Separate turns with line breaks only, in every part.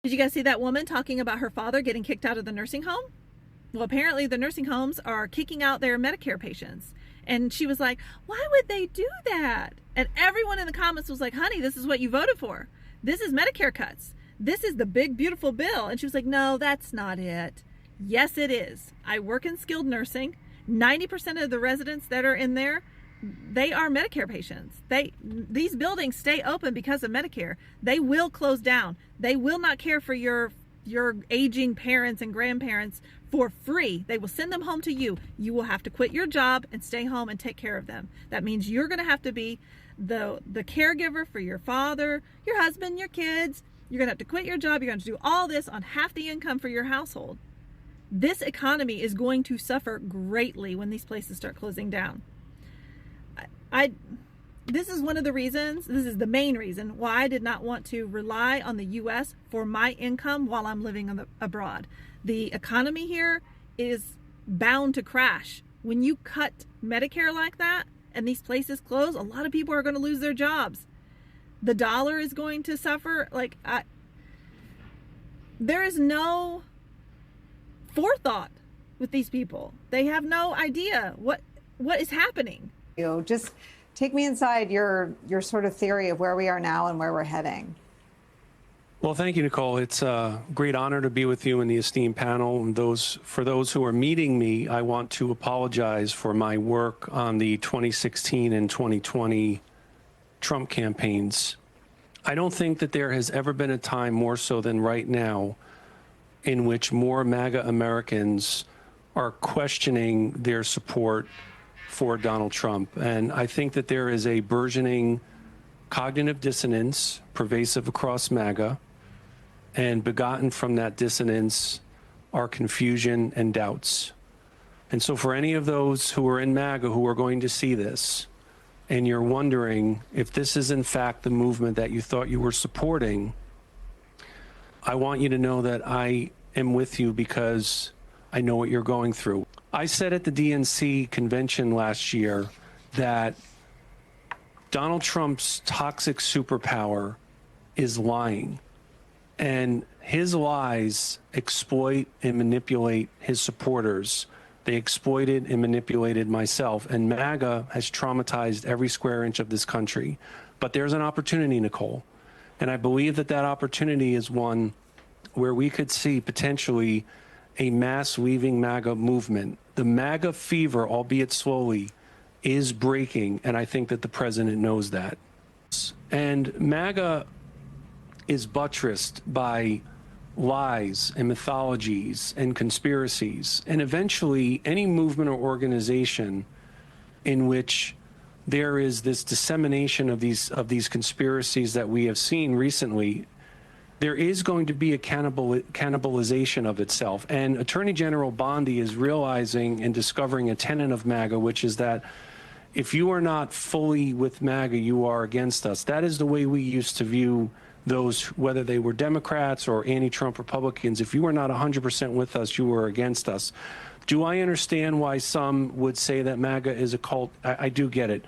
Did you guys see that woman talking about her father getting kicked out of the nursing home? Well, apparently the nursing homes are kicking out their Medicare patients. And she was like, why would they do that? And everyone in the comments was like, honey, this is what you voted for. This is Medicare cuts. This is the big, beautiful bill. And she was like, no, that's not it. Yes, it is. I work in skilled nursing. 90% of the residents that are in there, they are Medicare patients. These buildings stay open because of Medicare. They will close down. They will not care for your aging parents and grandparents for free. They will send them home to you. You will have to quit your job and stay home and take care of them. That means you're going to have to be the caregiver for your father, your husband, your kids. You're going to have to quit your job. You're going to do all this on half the income for your household. This economy is going to suffer greatly when these places start closing down. This is one of the reasons, this is the main reason why I did not want to rely on the U.S. for my income while I'm living abroad. The economy here is bound to crash. When you cut Medicare like that and these places close, a lot of people are going to lose their jobs. The dollar is going to suffer. There is no forethought with these people. They have no idea what is happening.
Just take me inside your sort of theory of where we are now and where we're heading.
Well, thank you, Nicole. It's a great honor to be with you and the esteemed panel. And for those who are meeting me, I want to apologize for my work on the 2016 and 2020 Trump campaigns. I don't think that there has ever been a time more so than right now in which more MAGA Americans are questioning their support for Donald Trump. And I think that there is a burgeoning cognitive dissonance pervasive across MAGA, and begotten from that dissonance are confusion and doubts. And so for any of those who are in MAGA who are going to see this, and you're wondering if this is in fact the movement that you thought you were supporting, I want you to know that I am with you because I know what you're going through. I said at the DNC convention last year that Donald Trump's toxic superpower is lying, and his lies exploit and manipulate his supporters. They exploited and manipulated myself, and MAGA has traumatized every square inch of this country. But there's an opportunity, Nicole, and I believe that that opportunity is one where we could see potentially a mass leaving MAGA movement. The MAGA fever, albeit slowly, is breaking, and I think that the president knows that. And MAGA is buttressed by lies and mythologies and conspiracies, and eventually any movement or organization in which there is this dissemination of these conspiracies that we have seen recently, there is going to be a cannibalization of itself. And Attorney General Bondi is realizing and discovering a tenet of MAGA, which is that if you are not fully with MAGA, you are against us. That is the way we used to view those, whether they were Democrats or anti-Trump Republicans. If you were not 100% with us, you were against us. Do I understand why some would say that MAGA is a cult? I do get it.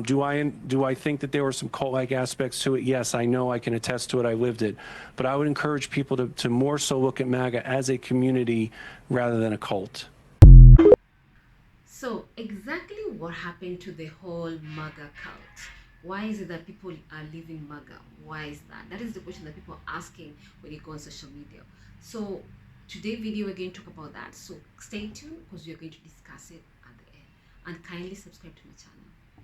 Do I think that there were some cult-like aspects to it? Yes, I know. I can attest to it. I lived it. But I would encourage people to more so look at MAGA as a community rather than a cult.
So exactly what happened to the whole MAGA cult? Why is it that people are leaving MAGA? Why is that? That is the question that people are asking when you go on social media. So today's video, we're going to talk about that. So stay tuned because we're going to discuss it at the end. And kindly subscribe to my channel.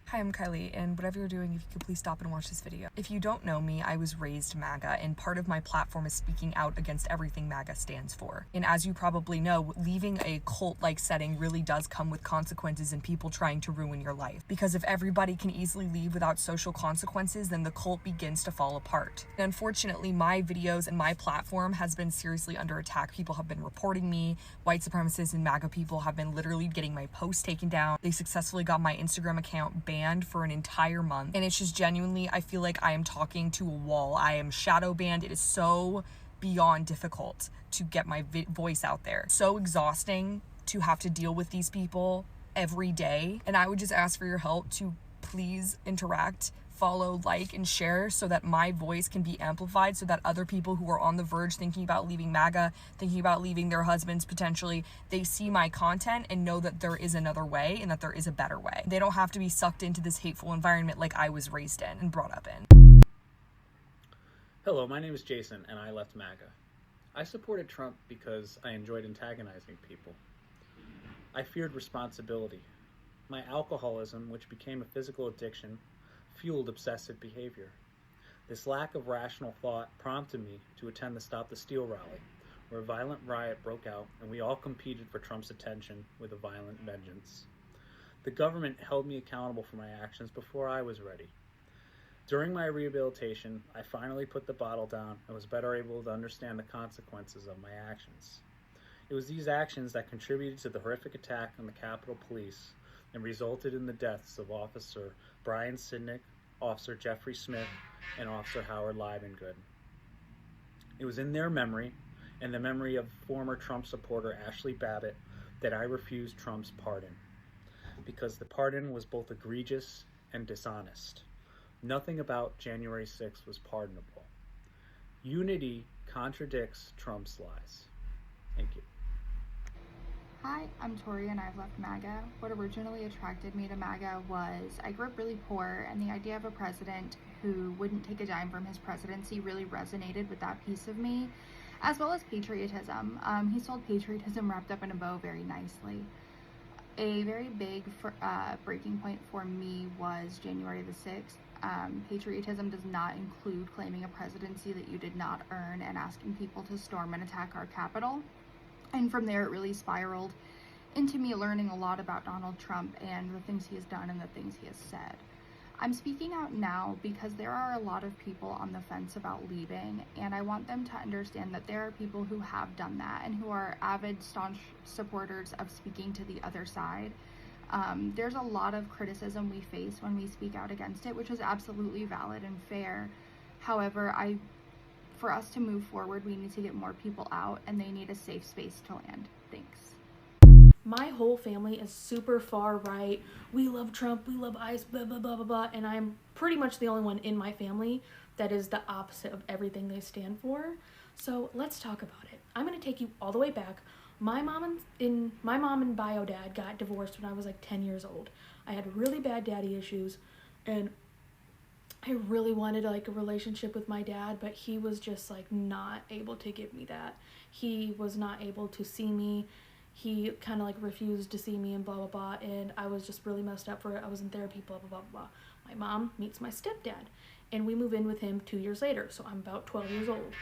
Hi, I'm Kylie, and whatever you're doing, if you could please stop and watch this video. If you don't know me, I was raised MAGA, and part of my platform is speaking out against everything MAGA stands for. And as you probably know, leaving a cult-like setting really does come with consequences and people trying to ruin your life. Because if everybody can easily leave without social consequences, then the cult begins to fall apart. And unfortunately, my videos and my platform has been seriously under attack. People have been reporting me. White supremacists and MAGA people have been literally getting my posts taken down. They successfully got my Instagram account banned for an entire month, and it's just genuinely, I feel like I am talking to a wall. I am shadow banned. It is so beyond difficult to get my voice out there. So exhausting to have to deal with these people every day, and I would just ask for your help to please interact follow, like, and share so that my voice can be amplified, so that other people who are on the verge thinking about leaving MAGA, thinking about leaving their husbands potentially, they see my content and know that there is another way and that there is a better way. They don't have to be sucked into this hateful environment like I was raised in and brought up in.
Hello, my name is Jason, and I left MAGA. I supported Trump because I enjoyed antagonizing people. I feared responsibility. My alcoholism, which became a physical addiction, fueled obsessive behavior. This lack of rational thought prompted me to attend the Stop the Steal rally, where a violent riot broke out and we all competed for Trump's attention with a violent vengeance. The government held me accountable for my actions before I was ready. During my rehabilitation, I finally put the bottle down and was better able to understand the consequences of my actions. It was these actions that contributed to the horrific attack on the Capitol Police and resulted in the deaths of Officer Brian Sidnick, Officer Jeffrey Smith, and Officer Howard Livengood. It was in their memory and the memory of former Trump supporter Ashley Babbitt that I refused Trump's pardon, because the pardon was both egregious and dishonest. Nothing about January 6th was pardonable. Unity contradicts Trump's lies. Thank you.
Hi, I'm Tori and I've left MAGA. What originally attracted me to MAGA was I grew up really poor, and the idea of a president who wouldn't take a dime from his presidency really resonated with that piece of me, as well as patriotism. He sold patriotism wrapped up in a bow very nicely. A very big breaking point for me was January the 6th. Patriotism does not include claiming a presidency that you did not earn and asking people to storm and attack our Capitol. And from there, it really spiraled into me learning a lot about Donald Trump and the things he has done and the things he has said. I'm speaking out now because there are a lot of people on the fence about leaving, and I want them to understand that there are people who have done that and who are avid, staunch supporters of speaking to the other side. There's a lot of criticism we face when we speak out against it, which is absolutely valid and fair. However, for us to move forward, we need to get more people out, and they need a safe space to land. Thanks.
My whole family is super far right. We love Trump, we love ICE, blah, blah, blah, blah, blah. And I'm pretty much the only one in my family that is the opposite of everything they stand for. So let's talk about it. I'm going to take you all the way back. My mom and bio dad got divorced when I was like 10 years old. I had really bad daddy issues, and I really wanted like a relationship with my dad, but he was just like not able to give me that. He was not able to see me. He kind of like refused to see me and blah, blah, blah. And I was just really messed up for it. I was in therapy, blah, blah, blah, blah. My mom meets my stepdad, and we move in with him 2 years later. So I'm about 12 years old.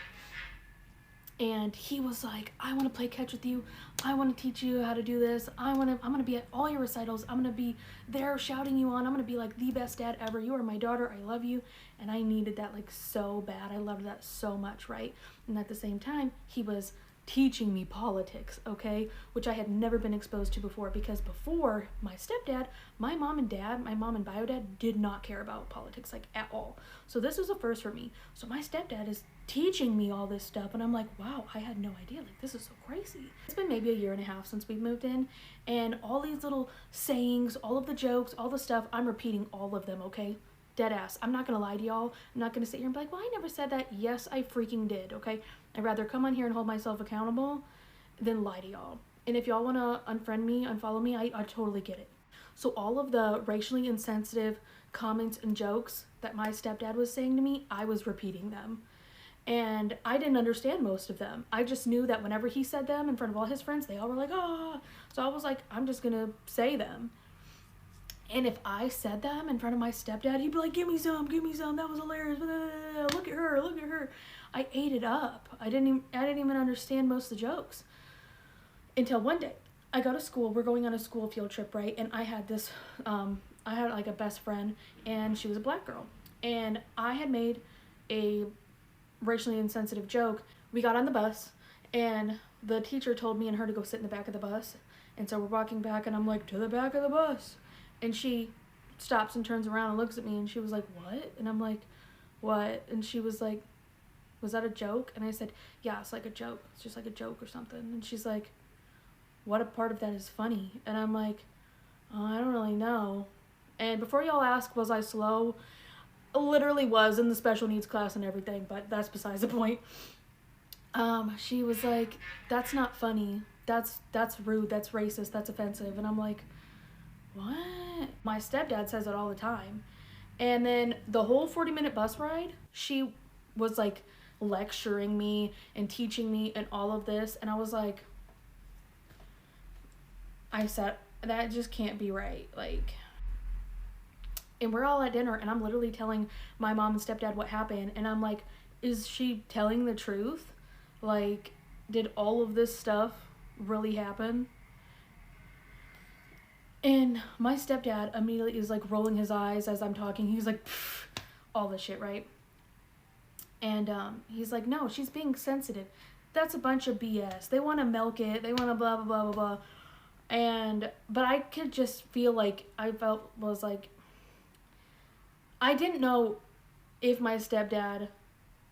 And he was like, I want to play catch with you. I want to teach you how to do this. I'm going to be at all your recitals. I'm going to be there shouting you on. I'm going to be like the best dad ever. You are my daughter. I love you. And I needed that like so bad. I loved that so much, right? And at the same time, he was teaching me politics, okay? Which I had never been exposed to before, because before my stepdad, my mom and bio dad did not care about politics like at all. So this was a first for me. So my stepdad is teaching me all this stuff, and I'm like, wow, I had no idea. Like, this is so crazy. It's been maybe a year and a half since we moved in, and all these little sayings, all of the jokes, all the stuff, I'm repeating all of them, okay? Dead ass. I'm not gonna lie to y'all. I'm not gonna sit here and be like, well, I never said that. Yes, I freaking did, okay? I'd rather come on here and hold myself accountable than lie to y'all. And if y'all wanna unfriend me, unfollow me, I totally get it. So all of the racially insensitive comments and jokes that my stepdad was saying to me, I was repeating them. And I didn't understand most of them. I just knew that whenever he said them in front of all his friends, they all were like, ah. So I was like, I'm just gonna say them. And if I said them in front of my stepdad, he'd be like, give me some, that was hilarious, look at her. I ate it up. I didn't even understand most of the jokes. Until one day, I go to school, we're going on a school field trip, right? And I had this, I had like a best friend, and she was a black girl. And I had made a racially insensitive joke. We got on the bus, and the teacher told me and her to go sit in the back of the bus. And so we're walking back, and I'm like, to the back of the bus. And she stops and turns around and looks at me, and she was like, what? And I'm like, what? And she was like, was that a joke? And I said, yeah, it's like a joke. It's just like a joke or something. And she's like, what a part of that is funny? And I'm like, oh, I don't really know. And before y'all ask, was I slow? literally was in the special needs class and everything, but that's besides the point. She was like, that's not funny. That's rude. That's racist. That's offensive. And I'm like, what? My stepdad says it all the time. And then the whole 40-minute bus ride, she was like lecturing me and teaching me and all of this. And I was like, I said, that just can't be right. Like, and we're all at dinner and I'm literally telling my mom and stepdad what happened. And I'm like, is she telling the truth? Like, did all of this stuff really happen? And my stepdad immediately is like rolling his eyes as I'm talking. He's like, all this shit, right? And he's like, no, she's being sensitive. That's a bunch of BS. They want to milk it. They want to blah, blah, blah, blah, blah. But I could just feel like, I didn't know if my stepdad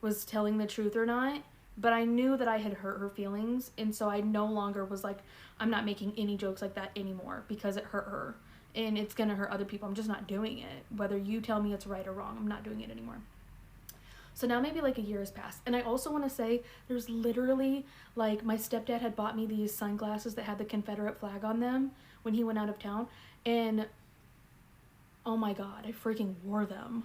was telling the truth or not, but I knew that I had hurt her feelings. And so I no longer was like, I'm not making any jokes like that anymore because it hurt her and it's going to hurt other people. I'm just not doing it. Whether you tell me it's right or wrong, I'm not doing it anymore. So now maybe like a year has passed. And I also want to say there's literally like my stepdad had bought me these sunglasses that had the Confederate flag on them when he went out of town. And oh my God, I freaking wore them.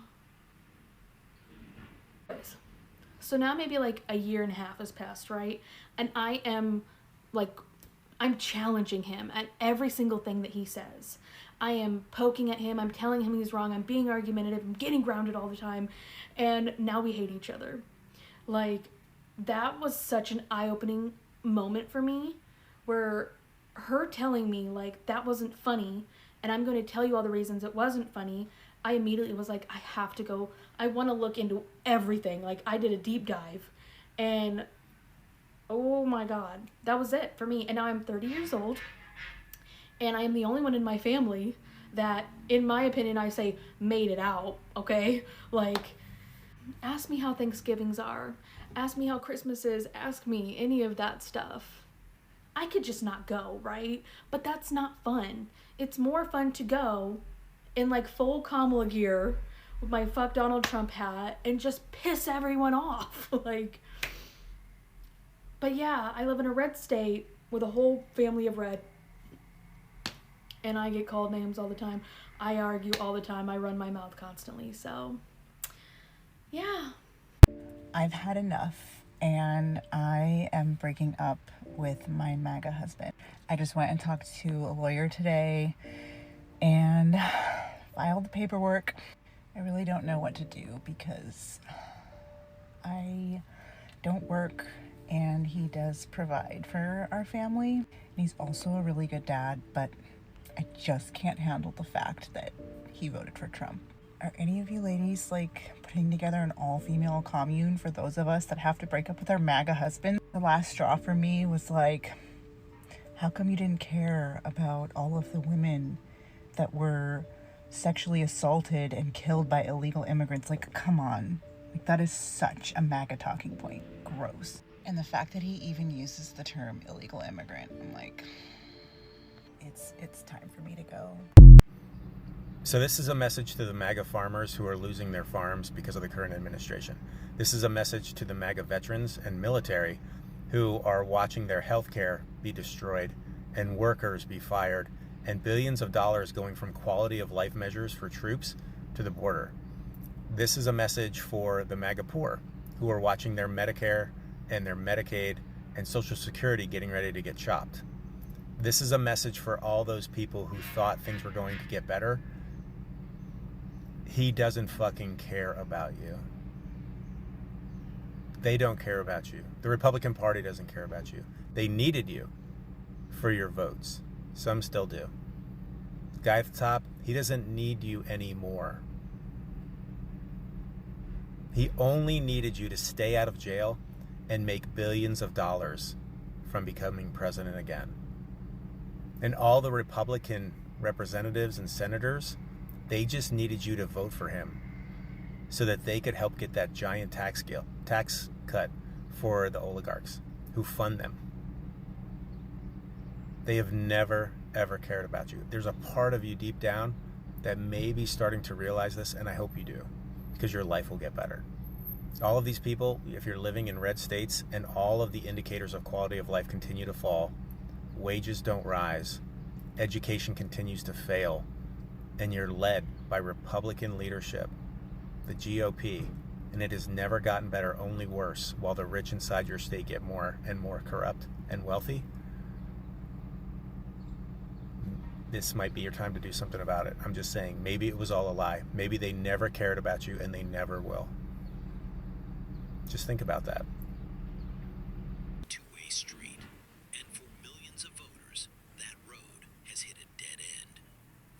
So now maybe like a year and a half has passed, right? And I am like, I'm challenging him at every single thing that he says. I am poking at him. I'm telling him he's wrong. I'm being argumentative. I'm getting grounded all the time. And now we hate each other. Like, that was such an eye-opening moment for me where her telling me, like, that wasn't funny and I'm going to tell you all the reasons it wasn't funny. I immediately was like, I have to go. I want to look into everything. Like, I did a deep dive and oh my God, that was it for me. And now I'm 30 years old and I am the only one in my family that, in my opinion, I say made it out, okay? Like, ask me how Thanksgivings are. Ask me how Christmas is. Ask me any of that stuff. I could just not go, right? But that's not fun. It's more fun to go in like full Kamala gear with my fuck Donald Trump hat and just piss everyone off. Like, but yeah, I live in a red state with a whole family of red. And I get called names all the time. I argue all the time. I run my mouth constantly. So, yeah.
I've had enough and I am breaking up with my MAGA husband. I just went and talked to a lawyer today and filed the paperwork. I really don't know what to do because I don't work and he does provide for our family. And he's also a really good dad, but I just can't handle the fact that he voted for Trump. Are any of you ladies like putting together an all-female commune for those of us that have to break up with our MAGA husband? The last straw for me was like, how come you didn't care about all of the women that were sexually assaulted and killed by illegal immigrants? Like, come on. Like, that is such a MAGA talking point. Gross. And the fact that he even uses the term illegal immigrant, I'm like, it's time for me to go.
So this is a message to the MAGA farmers who are losing their farms because of the current administration. This is a message to the MAGA veterans and military who are watching their health care be destroyed and workers be fired and billions of dollars going from quality of life measures for troops to the border. This is a message for the MAGA poor who are watching their Medicare and their Medicaid and Social Security getting ready to get chopped. This is a message for all those people who thought things were going to get better. He doesn't fucking care about you. They don't care about you. The Republican Party doesn't care about you. They needed you for your votes. Some still do. The guy at the top, he doesn't need you anymore. He only needed you to stay out of jail and make billions of dollars from becoming president again. And all the Republican representatives and senators, they just needed you to vote for him so that they could help get that giant tax cut for the oligarchs who fund them. They have never, ever cared about you. There's a part of you deep down that may be starting to realize this, and I hope you do. because your life will get better. All of these people, if you're living in red states and all of the indicators of quality of life continue to fall, wages don't rise, education continues to fail, and you're led by Republican leadership, the GOP, and it has never gotten better, only worse, while the rich inside your state get more and more corrupt and wealthy, this might be your time to do something about it. I'm just saying, maybe it was all a lie. Maybe they never cared about you and they never will. Just think about that.
Two-way street, and for millions of voters, that road has hit a dead end.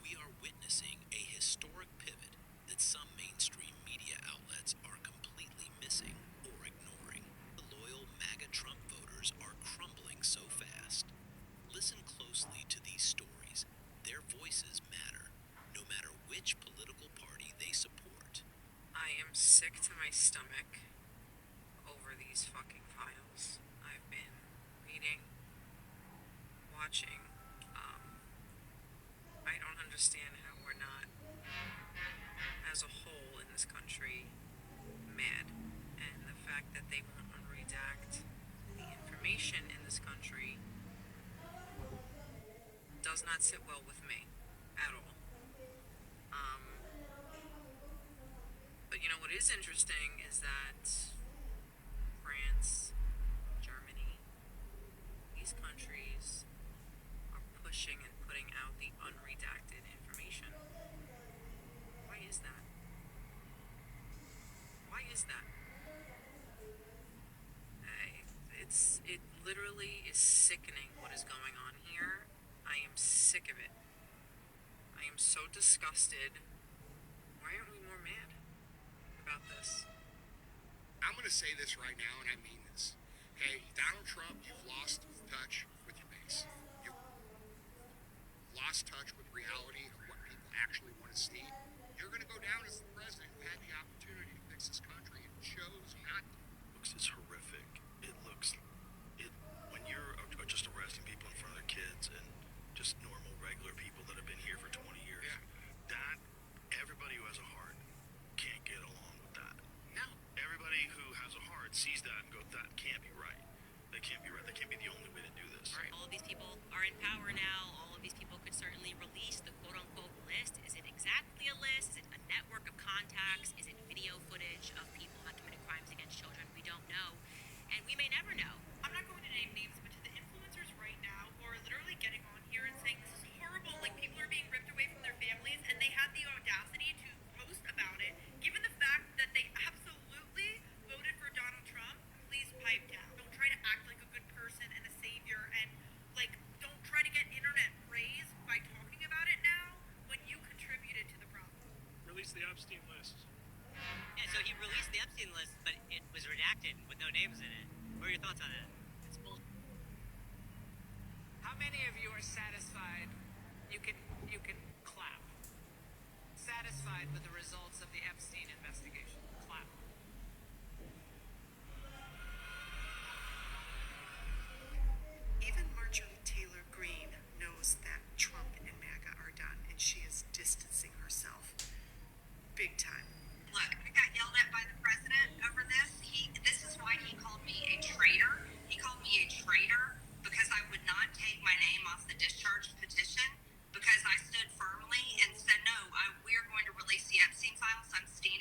We are witnessing a historic pivot that some mainstream media outlets are completely missing or ignoring. The loyal MAGA Trump voters are crumbling so fast. Listen closely to these stories. Their voices matter, no matter which political party they support.
I am sick to my stomach over these fucking files. I've been reading, watching. I don't understand how we're not, as a whole in this country, mad. And the fact that they won't unredact the information in this country does not sit well with me at all. But you know what is interesting is that France, Germany, these countries are pushing and putting out the unredacted information. Why is that? Why is that? It literally is sickening what is going on here. I am sick of it. I am so disgusted. Why aren't we more mad about this?
I'm going to say this right now, and I mean this. Okay, Donald Trump, you've lost touch with your base. You've lost touch with reality of what people actually want to see. You're going to go down as the president who had the opportunity to fix this country and chose not to.
It's horrific. When you're just arresting people in front of their kids and just normal, regular people that have been here for 20 years, that everybody who has a heart can't get along with that.
No.
Everybody who has a heart sees that and goes, that can't be right. That can't be right. That can't be the only way to do this.
Right. All of these people are in power now. All of these people could certainly release the quote-unquote list. Is it exactly a list? Is it a network of contacts? Is it video footage of people that committed crimes against children? We don't know. And we may never know.
I'm not going to name names, but to the influencers right now who are literally getting on here and saying this is horrible, like people are being ripped away from their families, and they had the audacity to post about it, given the fact that they absolutely voted for Donald Trump, please pipe down. Don't try to act like a good person and a savior, and like don't try to get internet praise by talking about it now when you contributed to the problem.
Release the Epstein list.
Yeah, so he released the Epstein list, but it was redacted with no names in it. What are your thoughts on that? It's bull.
How many of you are satisfied? You can clap. Satisfied with the results of the Epstein investigation? Clap.
Even Marjorie Taylor Greene knows that Trump and MAGA are done, and she is distancing herself big time.
Look, I got yelled at by the president over this. This is why he called me a traitor. He called me a traitor because I would not take my name off the discharge petition because I stood firmly and said, no, we're going to release the Epstein files. I'm standing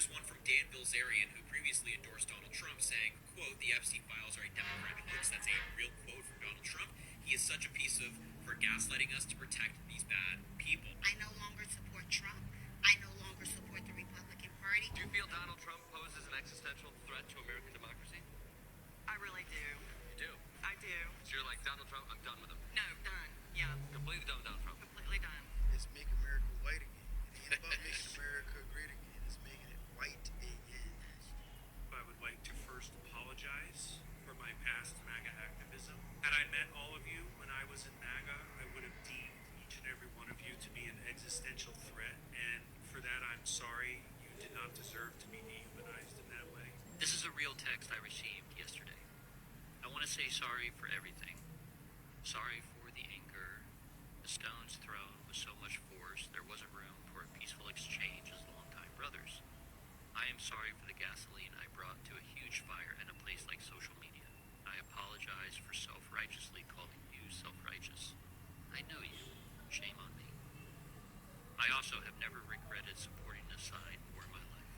Here's one from Dan Bilzerian, who previously endorsed Donald Trump, saying, quote, the Epstein files are a Democrat hoax. That's a real quote from Donald Trump. He is such a piece of, for gaslighting us to protect these bad people.
I no longer support Trump. I no longer support the Republican Party.
Do you feel Donald Trump poses an existential threat to American democracy?
I really do.
You do?
I do.
So you're like, Donald Trump, I'm done with him.
No, done. Yeah.
Completely done with Donald Trump.
Completely done.
It's Make America White Again. It ain't about making America great again. It's making it white again.
I would like to first apologize for my past MAGA activism. Had I met all of you when I was in MAGA, I would have deemed each and every one of you to be an existential threat, and for that I'm sorry. You did not deserve to be dehumanized in that way.
This is a real text I received yesterday. I want to say sorry for everything. Sorry for the anger, the stones thrown with so much force there wasn't room for a peaceful exchange as longtime brothers. I am sorry for the gasoline I brought to a huge fire in a place like social media. I apologize for self-righteously calling you self-righteous. I know you. Shame on me. I also have never regretted supporting this side more in my life.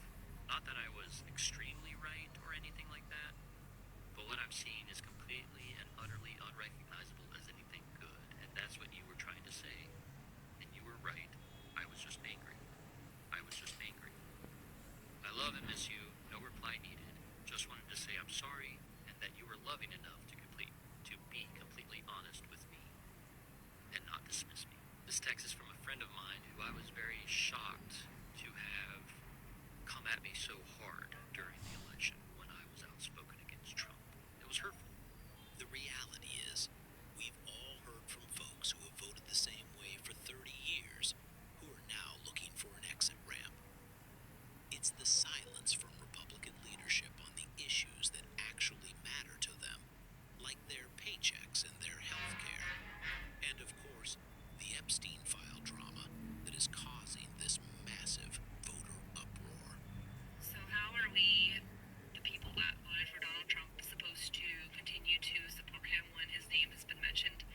Not that I was extremely right or anything like that, but what I'm seeing is completely and utterly unrecognizable as anything good, and that's what you were trying to say. And you were right. I was just angry. I was just angry. I love and miss you. No reply needed. Just wanted to say I'm sorry, and that you were loving enough to be completely honest with me and not dismiss me. This text is from a friend of mine who I was very shocked to have come at me so hard during the election when I was outspoken against Trump. It was hurtful.
The reality is, we've all heard from folks who have voted the same way for 30 years, who are now looking for an exit ramp. It's the silence from Republican leadership on the issues that actually matter to them, like their paychecks and their health care. And of course, the Epstein file drama that is causing this massive voter uproar.
So how are we, the people that voted for Donald Trump, supposed to continue to support him when his name has been mentioned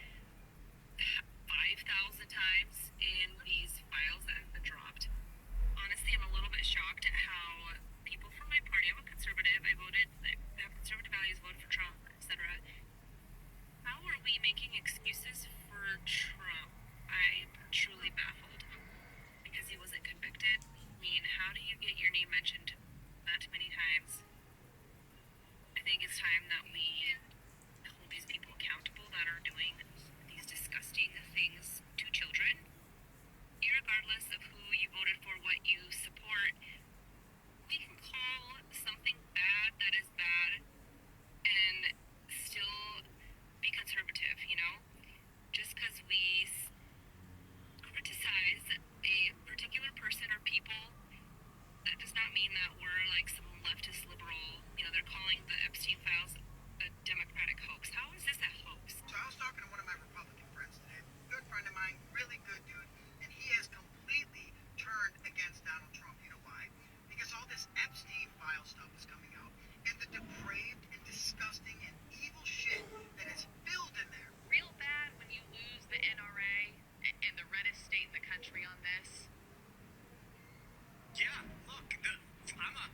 5,000 times in these files that have been dropped? Honestly, I'm a little bit shocked at how people from my party, I'm a conservative, I have conservative values, voted for Trump, etc. How are we making excuses for Trump? I'm truly baffled because he wasn't convicted. I mean, how do you get your name mentioned that many times? I think it's time that we hold these people accountable that are doing these disgusting things to children. Irregardless of who you voted for, what you support, we can call something bad that is bad and still be conservative, you know? Just because we criticize a particular person or people, that does not mean that we're like some leftist liberal. You know, they're calling the Epstein files a Democratic hoax. How is this a hoax?
So I was talking to one of my Republican friends today, good friend of mine, really good dude, and he has completely turned against Donald Trump. You know why? Because all this Epstein file stuff is coming out, and the depraved and disgusting and evil shit that is filled in there.
Real bad when you lose the NRA and the reddest state in the country on this.
Yeah, look, I'm a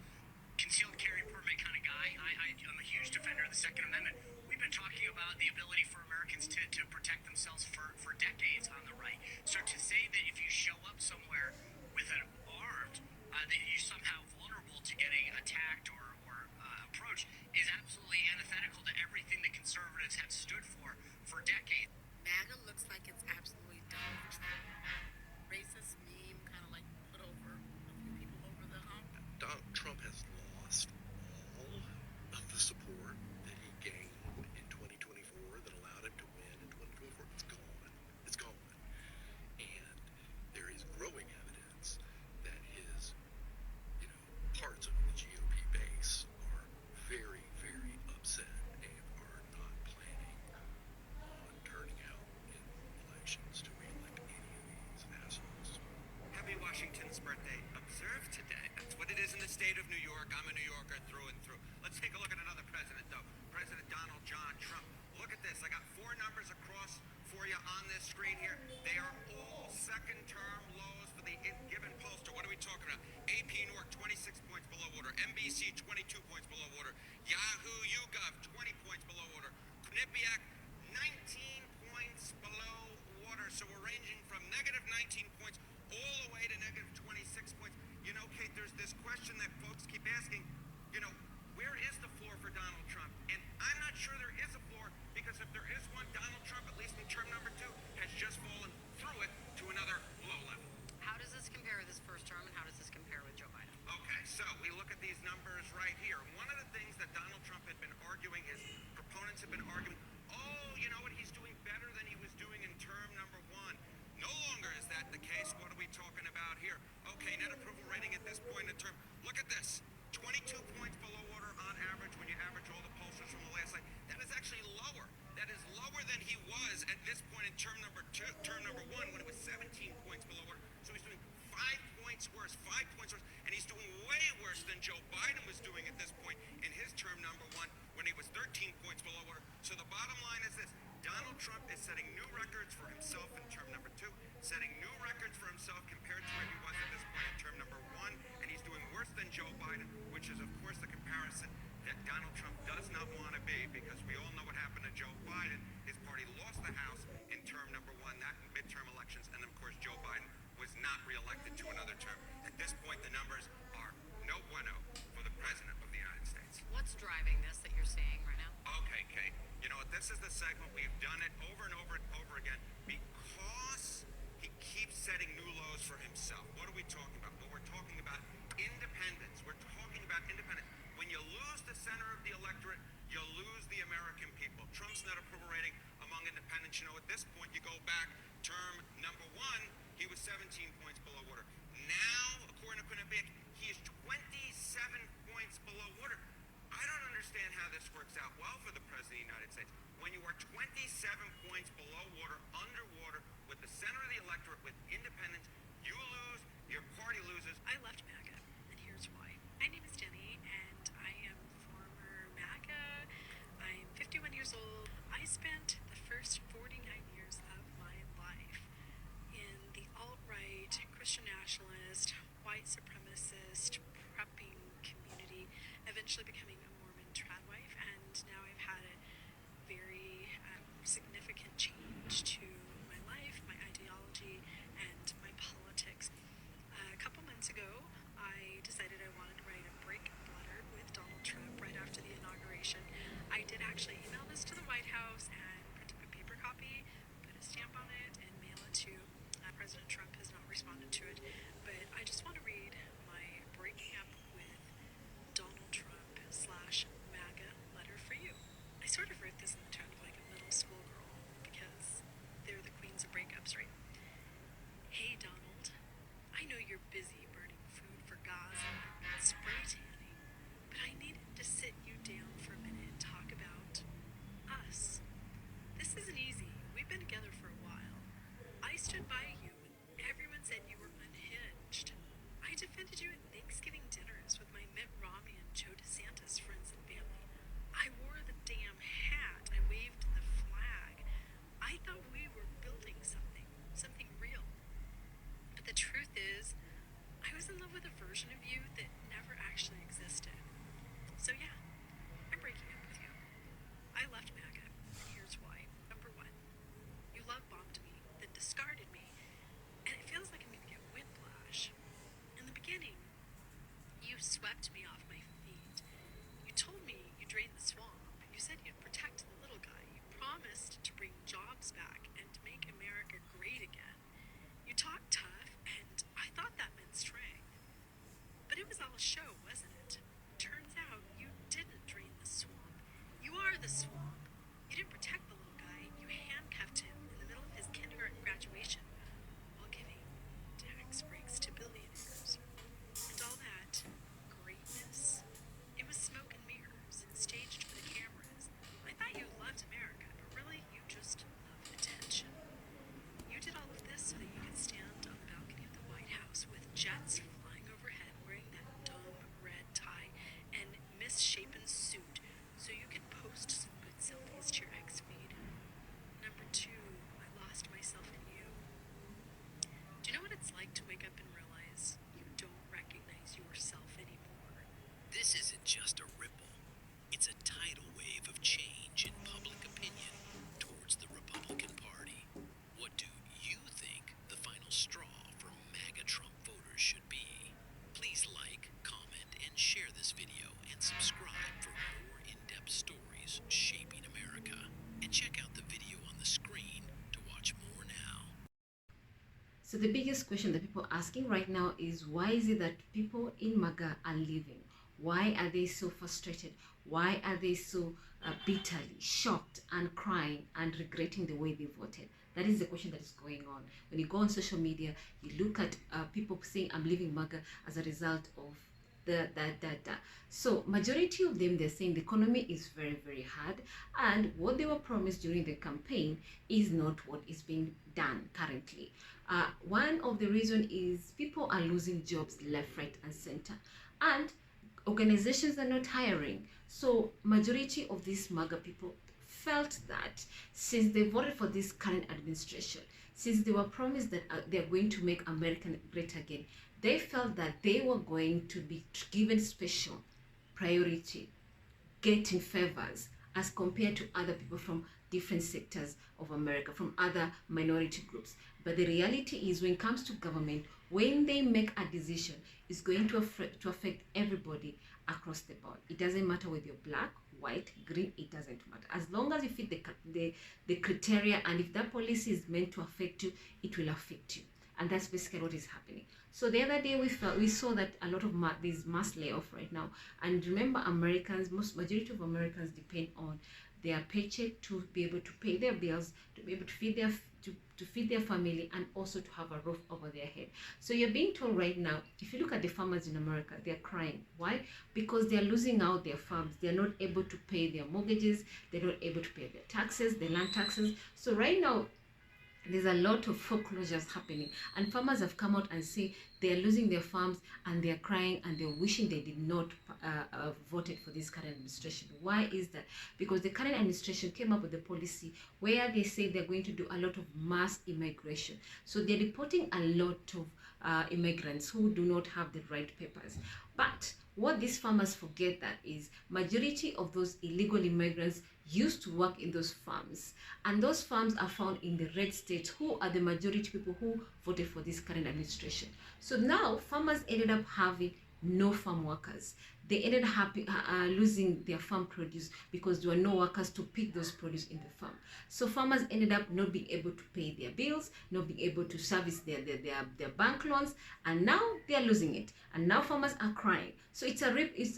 concealed carry permit kind of guy. I'm a huge defender of the Second Amendment. We've been talking about the ability for Americans to protect themselves for decades on the right. So to say that if you show up somewhere with an armed, that you're somehow vulnerable to getting attacked or approached is absolutely antithetical to everything that conservatives have stood for decades.
MAGA looks like it's absolutely done with Trump. Racist meme kind of like put over a few people over the hump.
Donald Trump has lost all of the support that he gained in 2024 that allowed him to win in 2024. It's gone. It's gone. And there is growing evidence that his, parts of the GOP base are very, very upset and are not planning
NBC 22 points below water. Yahoo YouGov 20 points below water. Quinnipiac 19 points below water. So we're ranging from negative 19 points all the way to negative 26 points. You know, Kate, there's this question that folks keep asking, you know, where is the floor for Donald Trump? And I'm not sure there is a floor, because if there is one, Donald Trump, at least in term number 2, has just fallen through it to another low level.
How does this compare with this first term, and how does this compare with Joe Biden?
Okay, so we look at these numbers right here. One of the things that Donald Trump had been arguing, his proponents have been arguing, oh, you know what, he's doing better than he was doing in term number 1. No longer is that the case. What are we talking about here? Okay, net approval rating at this point in term. Look at this. 22 points below water on average when you average all the pollsters from the last night. That is actually lower. That is lower than he was at this point in term number 1, when it was 17 points below water. So he's doing 5 points worse, and he's doing way worse than Joe Biden was doing at this point in his term number 1, when he was 13 points below water. So the bottom line is this: Donald Trump is setting new records for himself in term number 2, setting new records for himself compared to where he was at this point in term number 1, and he's doing worse than Joe Biden, which is of course the comparison that Donald Trump does not want to be, because we all know what happened to Joe Biden. His party lost the House in term number 1, that in midterm elections, and of course Joe Biden was not reelected to another term. At this point, the numbers are no bueno for the President of the United States.
What's driving this that you're seeing right now?
Okay, Kate, you know what, this is the segment, we've done it over and over and over again, because he keeps setting new lows for himself. What are we talking about? Well, we're talking about independence. We're talking about independence. When you lose the center of the electorate, you lose the American people. Trump's net approval rating among independents, you know, at this point, you go back term number 1, he was 17 points below water. Now, according to Quinnipiac, he is 27 points below water. I don't understand how this works out well for the President of the United States. When you are 27 points below water, underwater, with the center of the electorate, with independents, you lose, your party loses.
I left MAGA, and here's why. My name is Jenny, and I am former MAGA. I'm 51 years old. I spent the first 49 years of my life in the alt-right, Christian nationalist, white supremacist, prepping community, eventually becoming a Mormon trad wife, and now I've had a very significant change to my life, my ideology, and my politics. A couple months ago, I decided I wanted to write a breakup letter with Donald Trump right after the inauguration. I did actually email this to the White House and print up a paper copy, put a stamp on it, and mail it to President Trump. Has not responded to it, but I just want to read my breaking up with Donald Trump / MAGA letter for you. I sort of wrote this in the tone of like a middle school girl, because they're the queens of breakups, right? Hey Donald, I know you're busy burning food for Gaza and spray tanning, but I needed to sit you down for a minute and talk about us. This isn't easy. We've been together for a while. I stood by you when everyone said you were unhinged. I defended you at Thanksgiving dinners with my Mitt Romney and Joe DeSantis friends and family. I wore the damn hat. I waved the flag. I thought we were building something real. But the truth is, I was in love with a version of you that never actually existed. So yeah, I'm breaking up with you. I left MAGA, and here's why. Number 1, you love bombed me, then discarded me, and it feels like I'm gonna get whiplash. In the beginning, you swept me off my feet. You told me you drained the swamp. You said you'd protect the little guy. You promised to bring jobs back and to make America great again. You talked tough, and I thought that meant strength. But it was all a show, wasn't it? Turns out you didn't drain the swamp. You are the swamp. You didn't protect the little guy. You handcuffed him in the middle of his kindergarten graduation while giving tax breaks to billionaires. And all that greatness, it was smoke and mirrors, staged for the cameras. I thought you loved America, but really you just loved attention. You did all of this so that you could stand on the balcony of the White House with jets flying overhead wearing that dumb red tie and misshapen suit so you could post some good
So the biggest question that people are asking right now is, why is it that people in Maga are leaving? Why are they so frustrated? Why are they so bitterly shocked and crying and regretting the way they voted? That is the question that is going on. When you go on social media, you look at people saying, I'm leaving Maga as a result of the. So majority of them, they're saying the economy is very, very hard, and what they were promised during the campaign is not what is being done currently. One of the reason is people are losing jobs left, right, and center, and organizations are not hiring. So majority of these MAGA people felt that since they voted for this current administration, since they were promised that they're going to make America great again, they felt that they were going to be given special priority, getting favors as compared to other people from different sectors of America, from other minority groups. But the reality is, when it comes to government, when they make a decision, it's going to affect everybody across the board. It doesn't matter whether you're black, white, green, it doesn't matter. As long as you fit the criteria, and if that policy is meant to affect you, it will affect you. And that's basically what is happening. So the other day we saw that a lot of these mass layoff right now. And remember, majority of Americans depend on their paycheck to be able to pay their bills, to be able to feed their family, and also to have a roof over their head. So you're being told right now, if you look at the farmers in America, they're crying. Why? Because they're losing out their farms. They're not able to pay their mortgages. They're not able to pay their taxes, their land taxes. So right now, there's a lot of foreclosures happening, and farmers have come out and say they are losing their farms, and they're crying, and they're wishing they did not voted for this current administration. Why is that? Because the current administration came up with a policy where they say they're going to do a lot of mass immigration. So they're deporting a lot of immigrants who do not have the right papers. But what these farmers forget that is, majority of those illegal immigrants used to work in those farms, and those farms are found in the red states, who are the majority people who voted for this current administration. So now farmers ended up having no farm workers. They ended up losing their farm produce because there were no workers to pick those produce in the farm. So farmers ended up not being able to pay their bills, not being able to service their bank loans, and now they are losing it. And now farmers are crying. So it's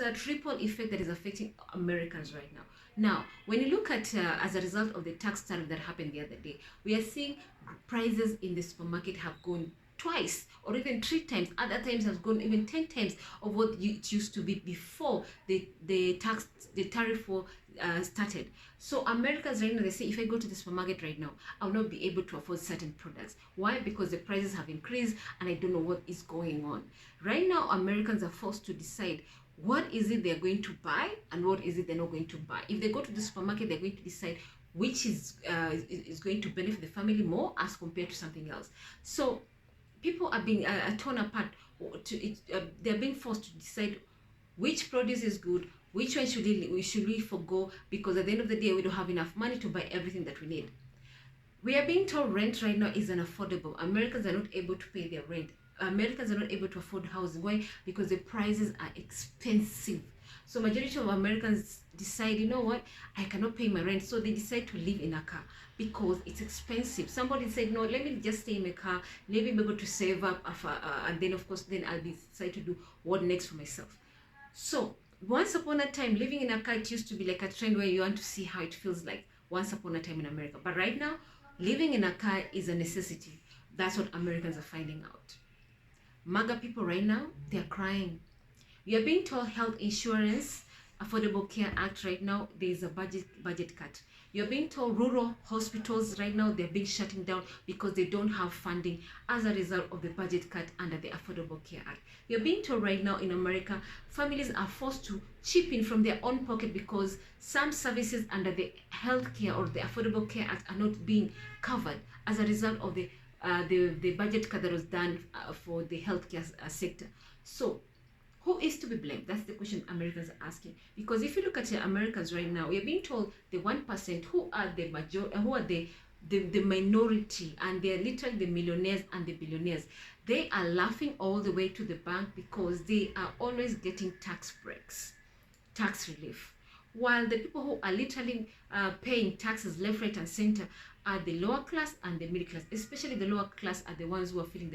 a triple effect that is affecting Americans right now. Now, when you look at, as a result of the tax tariff that happened the other day, we are seeing prices in the supermarket have gone twice or even 3 times. Other times has gone even 10 times of what it used to be before the tariff war started. So Americans right now, they say, if I go to the supermarket right now, I'll not be able to afford certain products. Why? Because the prices have increased, and I don't know what is going on. Right now, Americans are forced to decide what is it they're going to buy and what is it they're not going to buy. If they go to the supermarket, they're going to decide which is going to benefit the family more as compared to something else. So people are being torn apart. They're being forced to decide which produce is good, which one should we forgo, because at the end of the day, we don't have enough money to buy everything that we need. We are being told rent right now is unaffordable. Americans are not able to pay their rent. Americans are not able to afford housing. Why? Because the prices are expensive. So majority of Americans decide, you know what, I cannot pay my rent. So they decide to live in a car because it's expensive. Somebody said, no, let me just stay in my car. Let me be able to save up. And then, of course, then I'll decide to do what next for myself. So once upon a time, living in a car, it used to be like a trend where you want to see how it feels like once upon a time in America. But right now, living in a car is a necessity. That's what Americans are finding out. MAGA people right now, they're crying. We are being told health insurance, Affordable Care Act right now, there is a budget cut. You're being told rural hospitals right now, they're being shutting down because they don't have funding as a result of the budget cut under the Affordable Care Act. You're being told right now in America, families are forced to chip in from their own pocket because some services under the healthcare or the Affordable Care Act are not being covered as a result of the budget cut that was done for the healthcare sector. So who is to be blamed? That's the question Americans are asking. Because if you look at Americans right now, we're being told the 1% who are the majority, who are the minority, and they're literally the millionaires and the billionaires. They are laughing all the way to the bank because they are always getting tax breaks, tax relief. While the people who are literally paying taxes left, right, and center are the lower class and the middle class. Especially the lower class are the ones who are feeling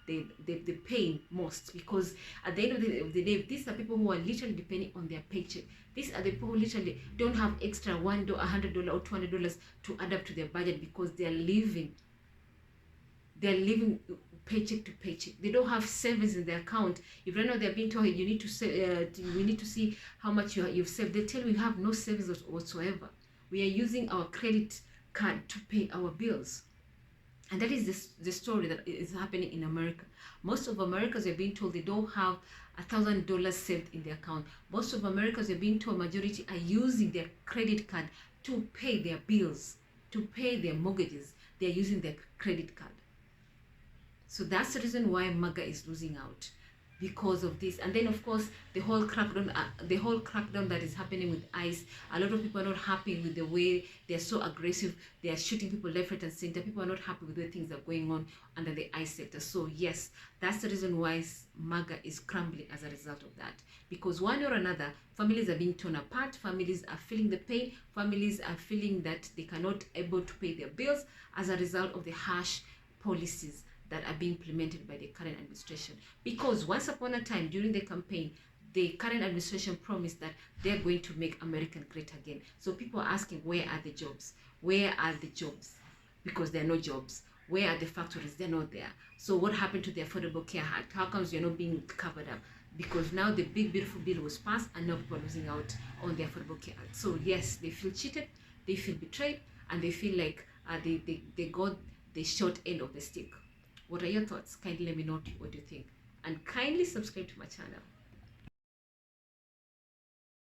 the pain most, because at the end of the day, these are people who are literally depending on their paycheck. These are the people who literally don't have extra $100 or $200 to add up to their budget, because they're living paycheck to paycheck. They don't have savings in their account. If right now they're being told you need to save, we need to see how much you've saved, they tell you have no savings whatsoever. We are using our credit card to pay our bills. And that is the story that is happening in America. Most of Americans are being told they don't have $1,000 saved in their account. Most of Americans are being told majority are using their credit card to pay their bills, to pay their mortgages. They are using their credit card. So that's the reason why Maga is losing out, because of this. And then of course the whole crackdown that is happening with ICE. A lot of people are not happy with the way they're so aggressive. They are shooting people left, right, and center. People are not happy with the way things are going on under the ICE sector. So yes, that's the reason why Maga is crumbling as a result of that. Because one or another, families are being torn apart. Families are feeling the pain. Families are feeling that they cannot able to pay their bills as a result of the harsh policies that are being implemented by the current administration. Because once upon a time during the campaign, the current administration promised that they're going to make America great again. So people are asking, where are the jobs? Where are the jobs? Because there are no jobs. Where are the factories? They're not there. So what happened to the Affordable Care Act? How comes you're not being covered up? Because now the big beautiful bill was passed and now people are losing out on the Affordable Care Act. So yes, they feel cheated, they feel betrayed, and they feel like they got the short end of the stick. What are your thoughts? Kindly let me know what you think. And kindly subscribe to my channel.